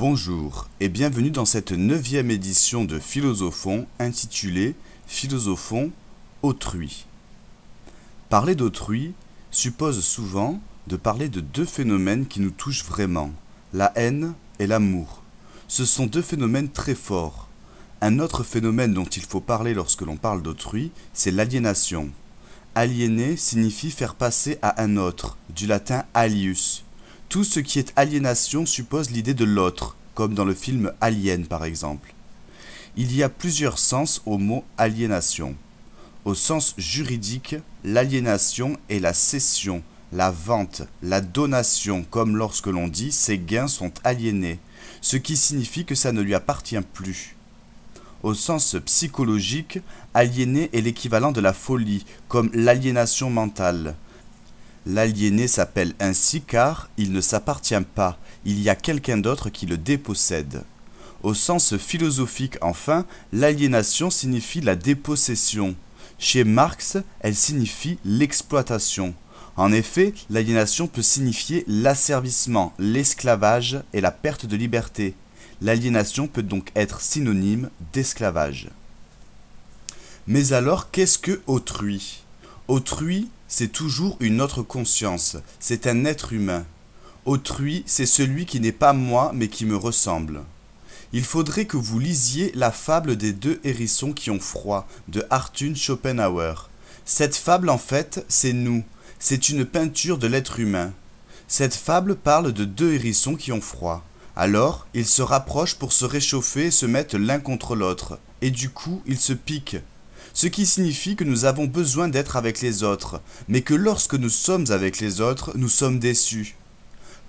Bonjour et bienvenue dans cette 9e édition de Philosophon intitulée Philosophon autrui. Parler d'autrui suppose souvent de parler de deux phénomènes qui nous touchent vraiment, la haine et l'amour. Ce sont deux phénomènes très forts. Un autre phénomène dont il faut parler lorsque l'on parle d'autrui, c'est l'aliénation. Aliéner signifie faire passer à un autre, du latin alius. Tout ce qui est aliénation suppose l'idée de l'autre, comme dans le film Alien par exemple. Il y a plusieurs sens au mot aliénation. Au sens juridique, l'aliénation est la cession, la vente, la donation, comme lorsque l'on dit « ses gains sont aliénés », ce qui signifie que ça ne lui appartient plus. Au sens psychologique, aliéner est l'équivalent de la folie, comme l'aliénation mentale. L'aliéné s'appelle ainsi car il ne s'appartient pas, il y a quelqu'un d'autre qui le dépossède. Au sens philosophique enfin, l'aliénation signifie la dépossession. Chez Marx, elle signifie l'exploitation. En effet, l'aliénation peut signifier l'asservissement, l'esclavage et la perte de liberté. L'aliénation peut donc être synonyme d'esclavage. Mais alors, qu'est-ce que autrui ? Autrui, c'est toujours une autre conscience, c'est un être humain. Autrui, c'est celui qui n'est pas moi, mais qui me ressemble. Il faudrait que vous lisiez la fable des deux hérissons qui ont froid, de Arthur Schopenhauer. Cette fable, en fait, c'est nous. C'est une peinture de l'être humain. Cette fable parle de deux hérissons qui ont froid. Alors, ils se rapprochent pour se réchauffer et se mettent l'un contre l'autre. Et du coup, ils se piquent. Ce qui signifie que nous avons besoin d'être avec les autres, mais que lorsque nous sommes avec les autres, nous sommes déçus.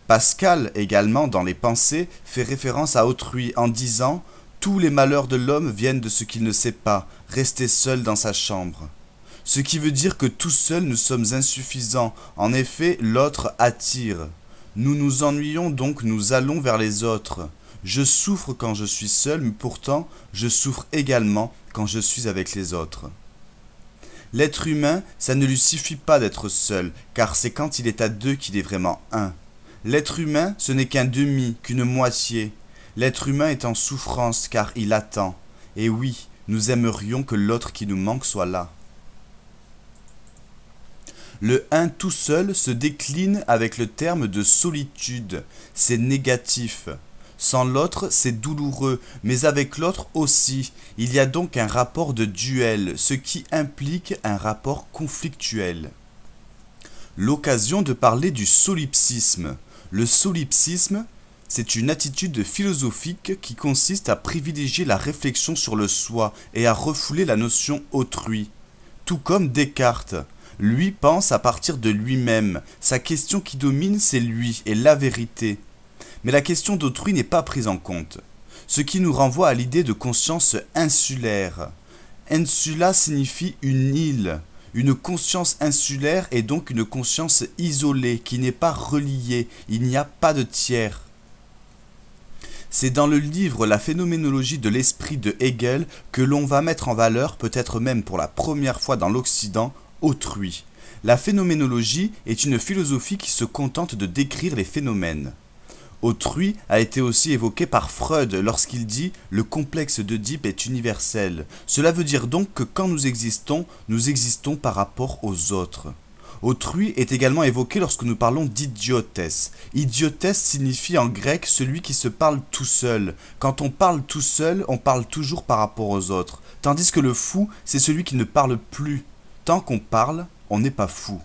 Pascal, également dans les Pensées, fait référence à autrui en disant « Tous les malheurs de l'homme viennent de ce qu'il ne sait pas, rester seul dans sa chambre ». Ce qui veut dire que tout seuls nous sommes insuffisants, en effet l'autre attire. Nous nous ennuyons donc nous allons vers les autres. Je souffre quand je suis seul, mais pourtant je souffre également quand je suis avec les autres. L'être humain, ça ne lui suffit pas d'être seul, car c'est quand il est à deux qu'il est vraiment un. L'être humain, ce n'est qu'un demi, qu'une moitié. L'être humain est en souffrance, car il attend. Et oui, nous aimerions que l'autre qui nous manque soit là. Le un tout seul se décline avec le terme de solitude, c'est négatif. Sans l'autre, c'est douloureux, mais avec l'autre aussi. Il y a donc un rapport de duel, ce qui implique un rapport conflictuel. L'occasion de parler du solipsisme. Le solipsisme, c'est une attitude philosophique qui consiste à privilégier la réflexion sur le soi et à refouler la notion autrui. Tout comme Descartes. Lui pense à partir de lui-même. Sa question qui domine, c'est lui et la vérité. Mais la question d'autrui n'est pas prise en compte, ce qui nous renvoie à l'idée de conscience insulaire. Insula signifie une île. Une conscience insulaire est donc une conscience isolée, qui n'est pas reliée, il n'y a pas de tiers. C'est dans le livre La phénoménologie de l'esprit de Hegel que l'on va mettre en valeur, peut-être même pour la première fois dans l'Occident, autrui. La phénoménologie est une philosophie qui se contente de décrire les phénomènes. Autrui a été aussi évoqué par Freud lorsqu'il dit « le complexe d'Oedipe est universel ». Cela veut dire donc que quand nous existons par rapport aux autres. Autrui est également évoqué lorsque nous parlons d'idiotesse. Idiotesse signifie en grec celui qui se parle tout seul. Quand on parle tout seul, on parle toujours par rapport aux autres. Tandis que le fou, c'est celui qui ne parle plus. Tant qu'on parle, on n'est pas fou.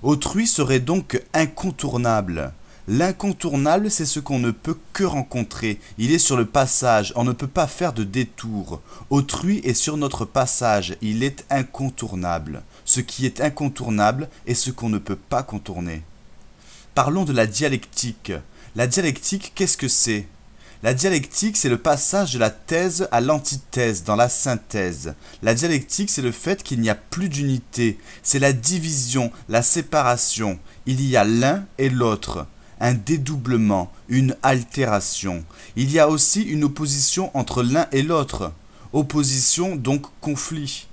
Autrui serait donc incontournable. L'incontournable, c'est ce qu'on ne peut que rencontrer. Il est sur le passage, on ne peut pas faire de détour. Autrui est sur notre passage, il est incontournable. Ce qui est incontournable est ce qu'on ne peut pas contourner. Parlons de la dialectique. La dialectique, qu'est-ce que c'est ? La dialectique, c'est le passage de la thèse à l'antithèse dans la synthèse. La dialectique, c'est le fait qu'il n'y a plus d'unité. C'est la division, la séparation. Il y a l'un et l'autre. Un dédoublement, une altération. Il y a aussi une opposition entre l'un et l'autre. Opposition, donc conflit.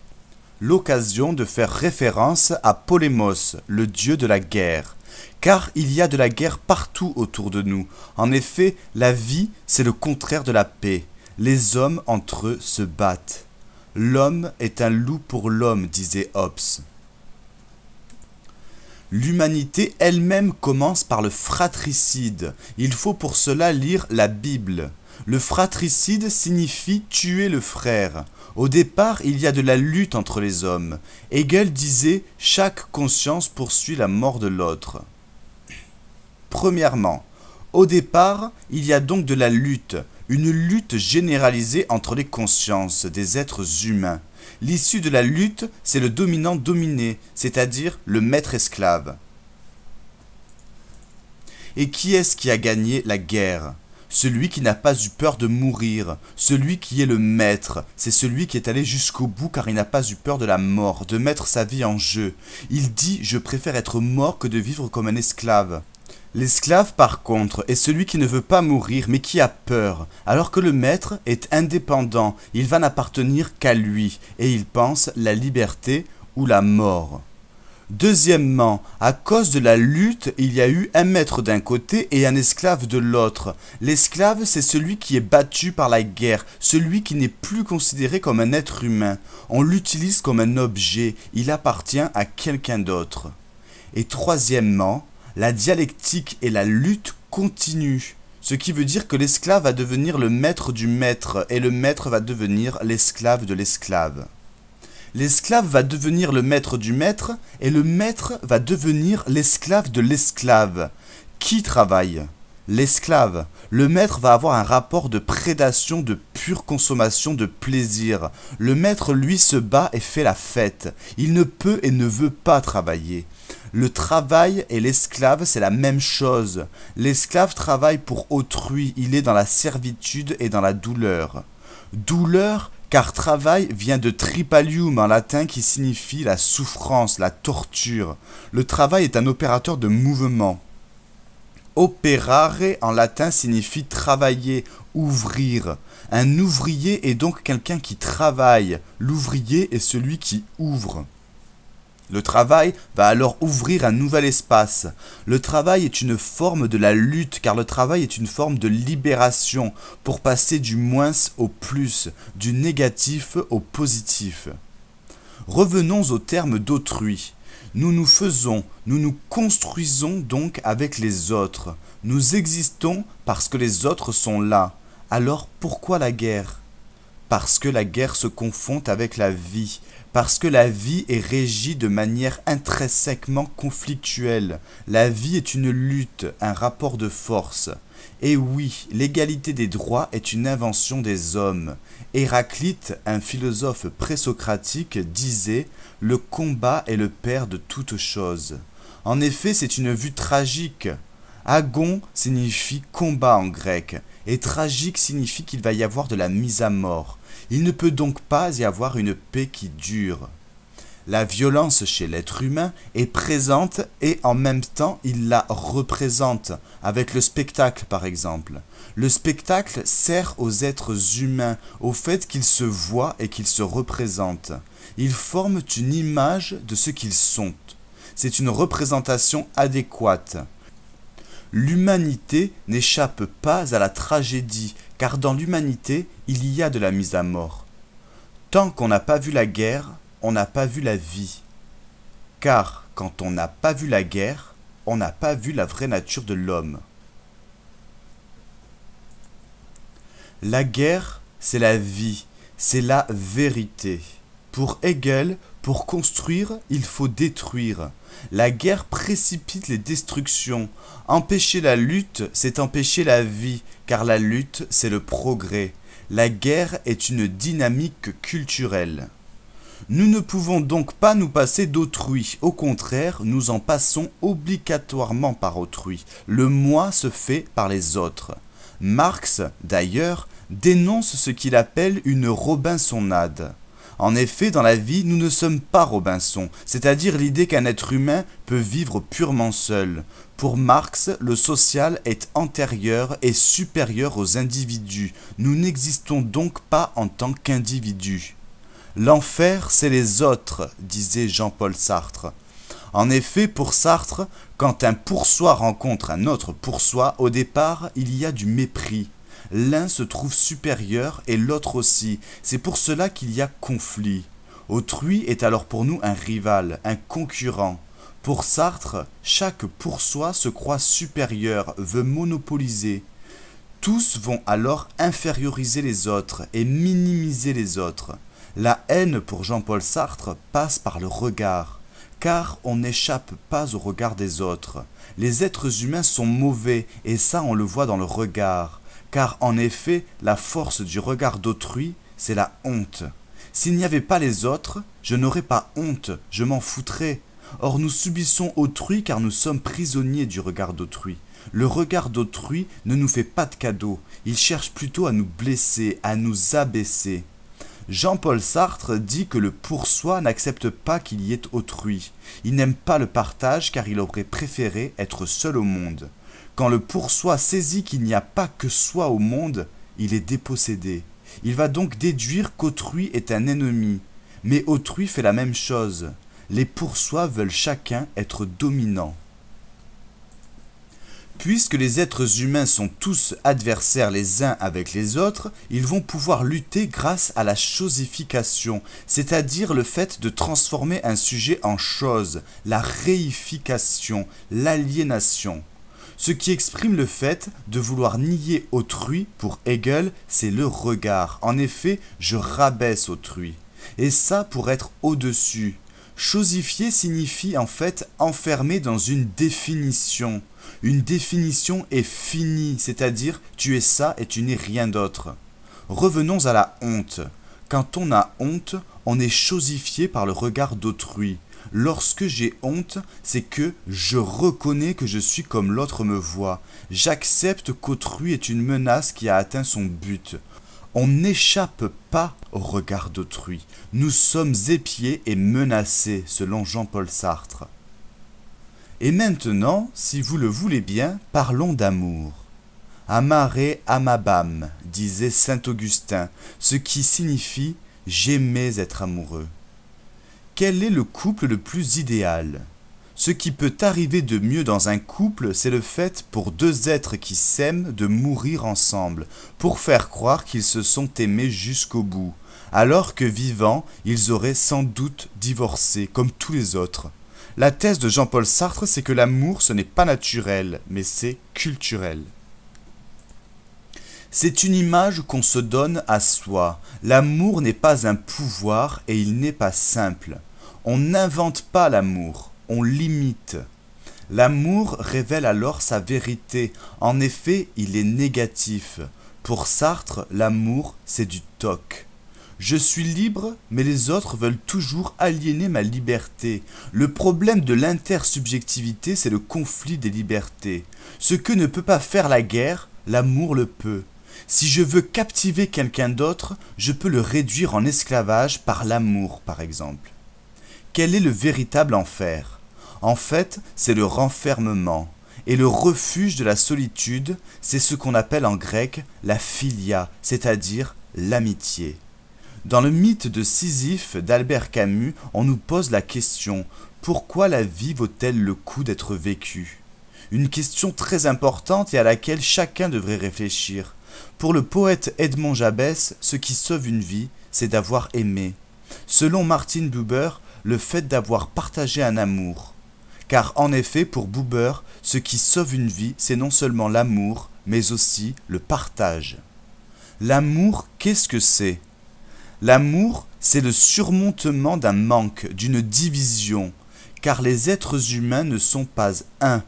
L'occasion de faire référence à Polémos, le dieu de la guerre. car il y a de la guerre partout autour de nous. En effet, la vie, c'est le contraire de la paix. Les hommes entre eux se battent. L'homme est un loup pour l'homme, disait Hobbes. L'humanité elle-même commence par le fratricide. Il faut pour cela lire la Bible. Le fratricide signifie tuer le frère. Au départ, il y a de la lutte entre les hommes. Hegel disait « Chaque conscience poursuit la mort de l'autre ». Premièrement, au départ, il y a donc de la lutte, une lutte généralisée entre les consciences des êtres humains. L'issue de la lutte, c'est le dominant-dominé, c'est-à-dire le maître-esclave. Et qui est-ce qui a gagné la guerre ? Celui qui n'a pas eu peur de mourir, celui qui est le maître, c'est celui qui est allé jusqu'au bout car il n'a pas eu peur de la mort, de mettre sa vie en jeu. Il dit « Je préfère être mort que de vivre comme un esclave ». L'esclave, par contre, est celui qui ne veut pas mourir, mais qui a peur, alors que le maître est indépendant, il va n'appartenir qu'à lui, et il pense la liberté ou la mort. Deuxièmement, à cause de la lutte, il y a eu un maître d'un côté et un esclave de l'autre. L'esclave, c'est celui qui est battu par la guerre, celui qui n'est plus considéré comme un être humain. On l'utilise comme un objet, il appartient à quelqu'un d'autre. Et troisièmement, la dialectique et la lutte continuent, ce qui veut dire que l'esclave va devenir le maître du maître et le maître va devenir l'esclave de l'esclave. L'esclave va devenir le maître du maître et le maître va devenir l'esclave de l'esclave. Qui travaille ? L'esclave. Le maître va avoir un rapport de prédation, de pure consommation, de plaisir. Le maître, lui, se bat et fait la fête. Il ne peut et ne veut pas travailler. Le travail et l'esclave, c'est la même chose. L'esclave travaille pour autrui, il est dans la servitude et dans la douleur. Douleur, car travail vient de tripalium en latin qui signifie la souffrance, la torture. Le travail est un opérateur de mouvement. Operare en latin signifie travailler, ouvrir. Un ouvrier est donc quelqu'un qui travaille. L'ouvrier est celui qui ouvre. Le travail va alors ouvrir un nouvel espace. Le travail est une forme de la lutte, car le travail est une forme de libération, pour passer du moins au plus, du négatif au positif. Revenons au terme d'autrui. Nous nous faisons, nous nous construisons donc avec les autres. Nous existons parce que les autres sont là. Alors pourquoi la guerre ? Parce que la guerre se confond avec la vie, parce que la vie est régie de manière intrinsèquement conflictuelle. La vie est une lutte, un rapport de force. Et oui, l'égalité des droits est une invention des hommes. Héraclite, un philosophe présocratique, disait « Le combat est le père de toutes choses ». En effet, c'est une vue tragique. Agon signifie combat en grec, et tragique signifie qu'il va y avoir de la mise à mort. Il ne peut donc pas y avoir une paix qui dure. La violence chez l'être humain est présente et en même temps il la représente, avec le spectacle par exemple. Le spectacle sert aux êtres humains, au fait qu'ils se voient et qu'ils se représentent. Ils forment une image de ce qu'ils sont. C'est une représentation adéquate. L'humanité n'échappe pas à la tragédie, car dans l'humanité, il y a de la mise à mort. Tant qu'on n'a pas vu la guerre, on n'a pas vu la vie. Car quand on n'a pas vu la guerre, on n'a pas vu la vraie nature de l'homme. La guerre, c'est la vie, c'est la vérité. Pour Hegel, pour construire, il faut détruire. La guerre précipite les destructions. Empêcher la lutte, c'est empêcher la vie, car la lutte, c'est le progrès. La guerre est une dynamique culturelle. Nous ne pouvons donc pas nous passer d'autrui. Au contraire, nous en passons obligatoirement par autrui. Le moi se fait par les autres. Marx, d'ailleurs, dénonce ce qu'il appelle une Robinsonade. En effet, dans la vie, nous ne sommes pas Robinson, c'est-à-dire l'idée qu'un être humain peut vivre purement seul. Pour Marx, le social est antérieur et supérieur aux individus. Nous n'existons donc pas en tant qu'individus. L'enfer, c'est les autres, disait Jean-Paul Sartre. En effet, pour Sartre, quand un pour soi rencontre un autre pour soi, au départ, il y a du mépris. L'un se trouve supérieur et l'autre aussi. C'est pour cela qu'il y a conflit. Autrui est alors pour nous un rival, un concurrent. Pour Sartre, chaque pour soi se croit supérieur, veut monopoliser. Tous vont alors inférioriser les autres et minimiser les autres. La haine pour Jean-Paul Sartre passe par le regard, car on n'échappe pas au regard des autres. Les êtres humains sont mauvais et ça on le voit dans le regard, car en effet la force du regard d'autrui, c'est la honte. S'il n'y avait pas les autres, je n'aurais pas honte, je m'en foutrais. Or nous subissons autrui car nous sommes prisonniers du regard d'autrui. Le regard d'autrui ne nous fait pas de cadeau, il cherche plutôt à nous blesser, à nous abaisser. Jean-Paul Sartre dit que le pour soi n'accepte pas qu'il y ait autrui. Il n'aime pas le partage car il aurait préféré être seul au monde. Quand le pour soi saisit qu'il n'y a pas que soi au monde, il est dépossédé. Il va donc déduire qu'autrui est un ennemi. Mais autrui fait la même chose. Les pour soi veulent chacun être dominants. Puisque les êtres humains sont tous adversaires les uns avec les autres, ils vont pouvoir lutter grâce à la chosification, c'est-à-dire le fait de transformer un sujet en chose, la réification, l'aliénation. Ce qui exprime le fait de vouloir nier autrui, pour Hegel, c'est le regard. En effet, je rabaisse autrui. Et ça pour être au-dessus. Chosifier signifie en fait enfermer dans une définition. Une définition est finie, c'est-à-dire tu es ça et tu n'es rien d'autre. Revenons à la honte. Quand on a honte, on est chosifié par le regard d'autrui. Lorsque j'ai honte, c'est que je reconnais que je suis comme l'autre me voit. J'accepte qu'autrui est une menace qui a atteint son but. On n'échappe pas au regard d'autrui. Nous sommes épiés et menacés, selon Jean-Paul Sartre. Et maintenant, si vous le voulez bien, parlons d'amour. Amare amabam, disait saint Augustin, ce qui signifie « j'aimais être amoureux ». Quel est le couple le plus idéal ? Ce qui peut arriver de mieux dans un couple, c'est le fait pour deux êtres qui s'aiment de mourir ensemble, pour faire croire qu'ils se sont aimés jusqu'au bout, alors que vivants, ils auraient sans doute divorcé, comme tous les autres. La thèse de Jean-Paul Sartre, c'est que l'amour, ce n'est pas naturel, mais c'est culturel. C'est une image qu'on se donne à soi. L'amour n'est pas un pouvoir et il n'est pas simple. On n'invente pas l'amour, on l'imite. L'amour révèle alors sa vérité. En effet, il est négatif. Pour Sartre, l'amour, c'est du toc. Je suis libre, mais les autres veulent toujours aliéner ma liberté. Le problème de l'intersubjectivité, c'est le conflit des libertés. Ce que ne peut pas faire la guerre, l'amour le peut. Si je veux captiver quelqu'un d'autre, je peux le réduire en esclavage par l'amour, par exemple. Quel est le véritable enfer ? En fait, c'est le renfermement. Et le refuge de la solitude, c'est ce qu'on appelle en grec la philia, c'est-à-dire l'amitié. Dans le mythe de Sisyphe d'Albert Camus, on nous pose la question « Pourquoi la vie vaut-elle le coup d'être vécue ?» Une question très importante et à laquelle chacun devrait réfléchir. Pour le poète Edmond Jabès, ce qui sauve une vie, c'est d'avoir aimé. Selon Martin Buber, le fait d'avoir partagé un amour. Car en effet, pour Buber, ce qui sauve une vie, c'est non seulement l'amour, mais aussi le partage. L'amour, qu'est-ce que c'est ? L'amour, c'est le surmontement d'un manque, d'une division, car les êtres humains ne sont pas un.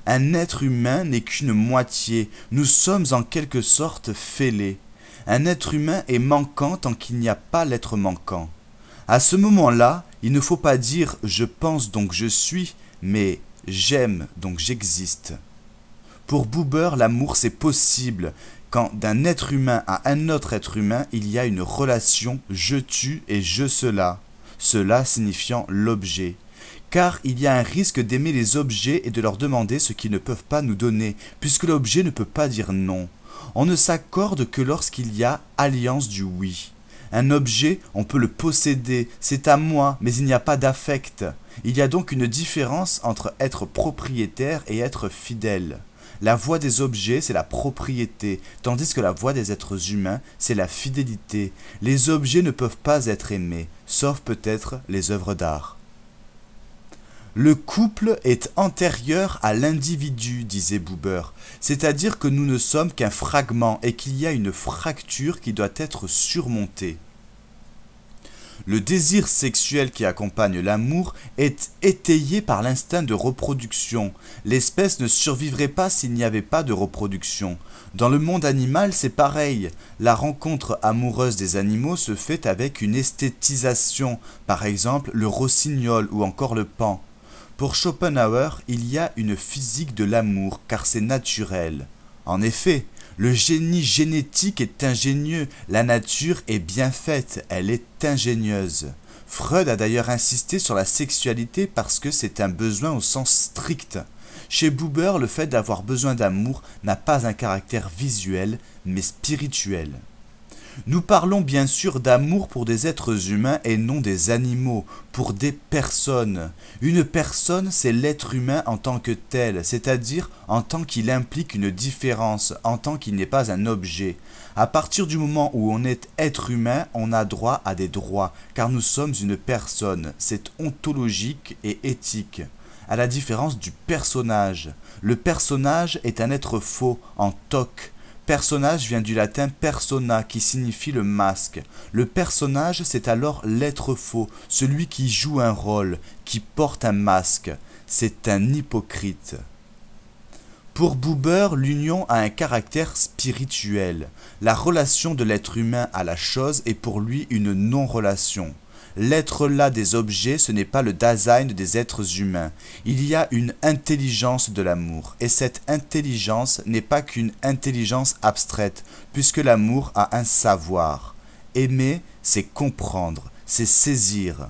Un être humain n'est qu'une moitié, nous sommes en quelque sorte fêlés. Un être humain est manquant tant qu'il n'y a pas l'être manquant. À ce moment-là, il ne faut pas dire « je pense donc je suis », mais « j'aime donc j'existe ». Pour Buber, l'amour c'est possible. Quand d'un être humain à un autre être humain, il y a une relation « je-tu » et « je-cela », cela signifiant l'objet. Car il y a un risque d'aimer les objets et de leur demander ce qu'ils ne peuvent pas nous donner, puisque l'objet ne peut pas dire non. On ne s'accorde que lorsqu'il y a alliance du oui. Un objet, on peut le posséder, c'est à moi, mais il n'y a pas d'affect. Il y a donc une différence entre être propriétaire et être fidèle. La voie des objets, c'est la propriété, tandis que la voie des êtres humains, c'est la fidélité. Les objets ne peuvent pas être aimés, sauf peut-être les œuvres d'art. Le couple est antérieur à l'individu, disait Buber, c'est-à-dire que nous ne sommes qu'un fragment et qu'il y a une fracture qui doit être surmontée. Le désir sexuel qui accompagne l'amour est étayé par l'instinct de reproduction. L'espèce ne survivrait pas s'il n'y avait pas de reproduction. Dans le monde animal, c'est pareil. La rencontre amoureuse des animaux se fait avec une esthétisation, par exemple le rossignol ou encore le paon. Pour Schopenhauer, il y a une physique de l'amour, car c'est naturel. En effet, le génie génétique est ingénieux, la nature est bien faite, elle est ingénieuse. Freud a d'ailleurs insisté sur la sexualité parce que c'est un besoin au sens strict. Chez Buber, le fait d'avoir besoin d'amour n'a pas un caractère visuel, mais spirituel. Nous parlons bien sûr d'amour pour des êtres humains et non des animaux, pour des personnes. Une personne, c'est l'être humain en tant que tel, c'est-à-dire en tant qu'il implique une différence, en tant qu'il n'est pas un objet. À partir du moment où on est être humain, on a droit à des droits, car nous sommes une personne, c'est ontologique et éthique. À la différence du personnage. Le personnage est un être faux, en toc. Personnage vient du latin persona qui signifie le masque. Le personnage, c'est alors l'être faux, celui qui joue un rôle, qui porte un masque. C'est un hypocrite. Pour Buber, l'union a un caractère spirituel. La relation de l'être humain à la chose est pour lui une non-relation. L'être là des objets, ce n'est pas le Dasein des êtres humains. Il y a une intelligence de l'amour, et cette intelligence n'est pas qu'une intelligence abstraite, puisque l'amour a un savoir. Aimer, c'est comprendre, c'est saisir.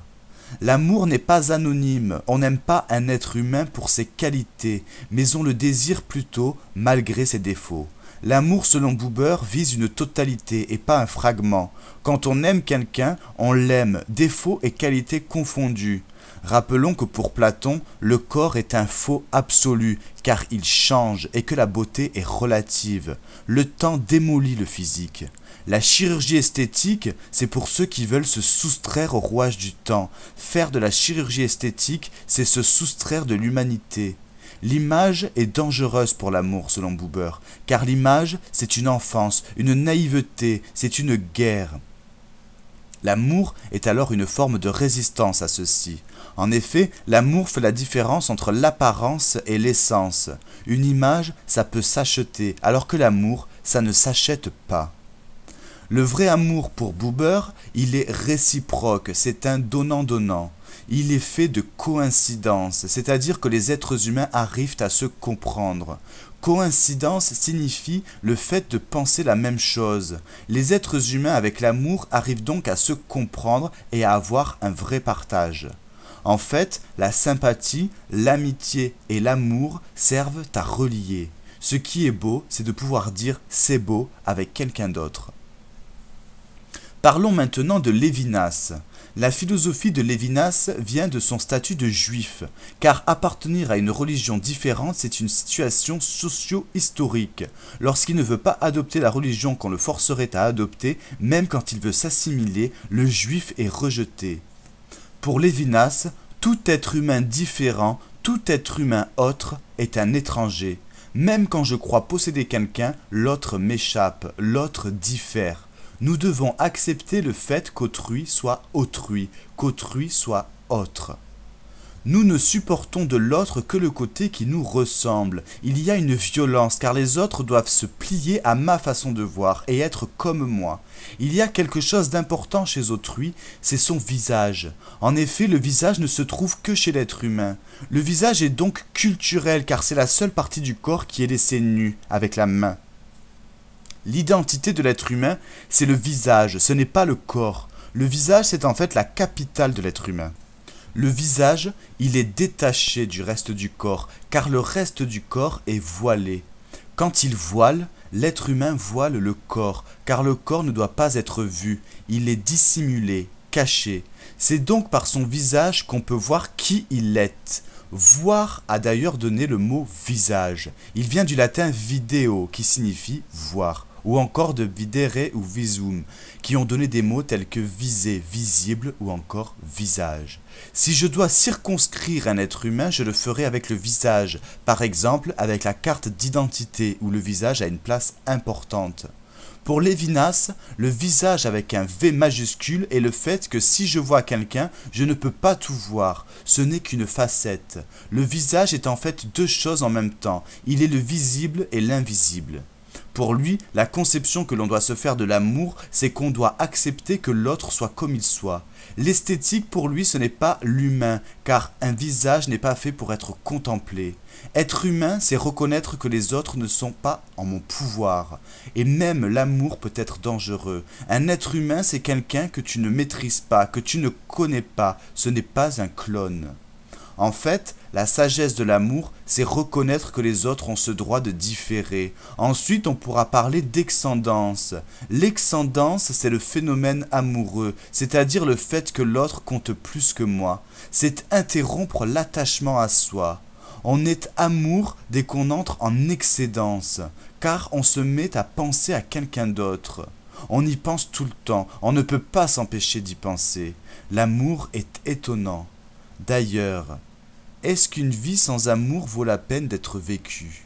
L'amour n'est pas anonyme, on n'aime pas un être humain pour ses qualités, mais on le désire plutôt malgré ses défauts. L'amour, selon Buber, vise une totalité et pas un fragment. Quand on aime quelqu'un, on l'aime, défauts et qualités confondus. Rappelons que pour Platon, le corps est un faux absolu, car il change et que la beauté est relative. Le temps démolit le physique. La chirurgie esthétique, c'est pour ceux qui veulent se soustraire au rouage du temps. Faire de la chirurgie esthétique, c'est se soustraire de l'humanité. L'image est dangereuse pour l'amour, selon Buber, car l'image, c'est une enfance, une naïveté, c'est une guerre. L'amour est alors une forme de résistance à ceci. En effet, l'amour fait la différence entre l'apparence et l'essence. Une image, ça peut s'acheter, alors que l'amour, ça ne s'achète pas. Le vrai amour pour Buber, il est réciproque, c'est un donnant-donnant. Il est fait de coïncidence, c'est-à-dire que les êtres humains arrivent à se comprendre. Coïncidence signifie le fait de penser la même chose. Les êtres humains avec l'amour arrivent donc à se comprendre et à avoir un vrai partage. En fait, la sympathie, l'amitié et l'amour servent à relier. Ce qui est beau, c'est de pouvoir dire « c'est beau » avec quelqu'un d'autre. Parlons maintenant de Lévinas. La philosophie de Lévinas vient de son statut de juif, car appartenir à une religion différente, c'est une situation socio-historique. Lorsqu'il ne veut pas adopter la religion qu'on le forcerait à adopter, même quand il veut s'assimiler, le juif est rejeté. Pour Lévinas, tout être humain différent, tout être humain autre est un étranger. Même quand je crois posséder quelqu'un, l'autre m'échappe, l'autre diffère. Nous devons accepter le fait qu'autrui soit autrui, qu'autrui soit autre. Nous ne supportons de l'autre que le côté qui nous ressemble. Il y a une violence car les autres doivent se plier à ma façon de voir et être comme moi. Il y a quelque chose d'important chez autrui, c'est son visage. En effet, le visage ne se trouve que chez l'être humain. Le visage est donc culturel car c'est la seule partie du corps qui est laissée nue avec la main. L'identité de l'être humain, c'est le visage, ce n'est pas le corps. Le visage, c'est en fait la capitale de l'être humain. Le visage, il est détaché du reste du corps, car le reste du corps est voilé. Quand il voile, L'être humain voile le corps, car le corps ne doit pas être vu, il est dissimulé, caché. C'est donc par son visage qu'on peut voir qui il est. Voir a d'ailleurs donné le mot visage. Il vient du latin video, qui signifie voir, ou encore de videre ou visum, qui ont donné des mots tels que viser, visible ou encore visage. Si je dois circonscrire un être humain, je le ferai avec le visage, par exemple avec la carte d'identité où le visage a une place importante. Pour Lévinas, le visage avec un V majuscule est le fait que si je vois quelqu'un, je ne peux pas tout voir, ce n'est qu'une facette. Le visage est en fait deux choses en même temps, il est le visible et l'invisible. Pour lui, la conception que l'on doit se faire de l'amour, c'est qu'on doit accepter que l'autre soit comme il soit. L'esthétique pour lui, ce n'est pas l'humain, car un visage n'est pas fait pour être contemplé. Être humain, c'est reconnaître que les autres ne sont pas en mon pouvoir. Et même l'amour peut être dangereux. Un être humain, c'est quelqu'un que tu ne maîtrises pas, que tu ne connais pas. Ce n'est pas un clone. En fait, la sagesse de l'amour, c'est reconnaître que les autres ont ce droit de différer. Ensuite, on pourra parler d'excendence. L'excendence, c'est le phénomène amoureux, c'est-à-dire le fait que l'autre compte plus que moi. C'est interrompre l'attachement à soi. On est amour dès qu'on entre en excédence, car on se met à penser à quelqu'un d'autre. On y pense tout le temps, on ne peut pas s'empêcher d'y penser. L'amour est étonnant. D'ailleurs, est-ce qu'une vie sans amour vaut la peine d'être vécue ?